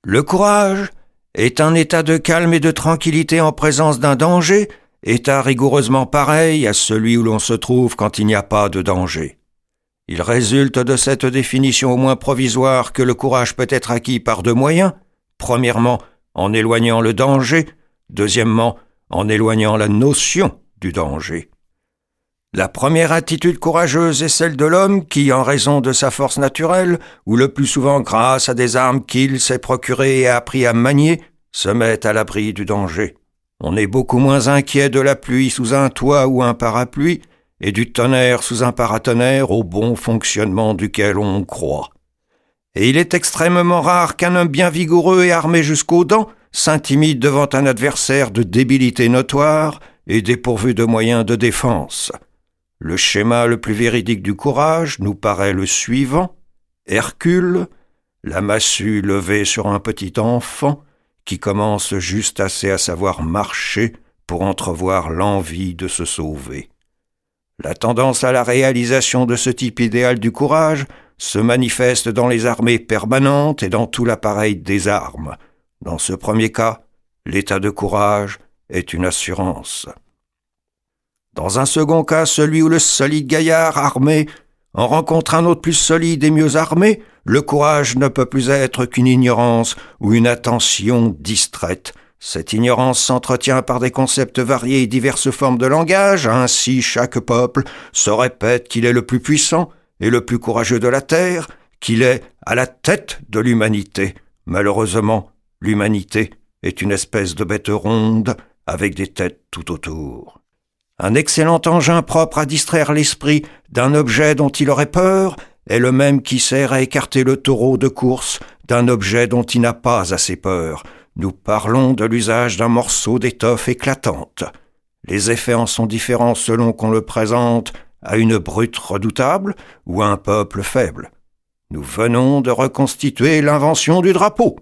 Le courage est un état de calme et de tranquillité en présence d'un danger, état rigoureusement pareil à celui où l'on se trouve quand il n'y a pas de danger. Il résulte de cette définition au moins provisoire que le courage peut être acquis par deux moyens. Premièrement, en éloignant le danger. Deuxièmement, en éloignant la notion du danger. La première attitude courageuse est celle de l'homme qui, en raison de sa force naturelle, ou le plus souvent grâce à des armes qu'il s'est procurées et a appris à manier, se met à l'abri du danger. On est beaucoup moins inquiet de la pluie sous un toit ou un parapluie, et du tonnerre sous un paratonnerre au bon fonctionnement duquel on croit. Et il est extrêmement rare qu'un homme bien vigoureux et armé jusqu'aux dents s'intimide devant un adversaire de débilité notoire et dépourvu de moyens de défense. Le schéma le plus véridique du courage nous paraît le suivant. Hercule, la massue levée sur un petit enfant qui commence juste assez à savoir marcher pour entrevoir l'envie de se sauver. La tendance à la réalisation de ce type idéal du courage se manifeste dans les armées permanentes et dans tout l'appareil des armes. Dans ce premier cas, l'état de courage est une assurance. Dans un second cas, celui où le solide gaillard armé en rencontre un autre plus solide et mieux armé, le courage ne peut plus être qu'une ignorance ou une attention distraite. Cette ignorance s'entretient par des concepts variés et diverses formes de langage. Ainsi, chaque peuple se répète qu'il est le plus puissant et le plus courageux de la terre, qu'il est à la tête de l'humanité. Malheureusement, l'humanité est une espèce de bête ronde avec des têtes tout autour. Un excellent engin propre à distraire l'esprit d'un objet dont il aurait peur est le même qui sert à écarter le taureau de course d'un objet dont il n'a pas assez peur. Nous parlons de l'usage d'un morceau d'étoffe éclatante. Les effets en sont différents selon qu'on le présente à une brute redoutable ou à un peuple faible. Nous venons de reconstituer l'invention du drapeau.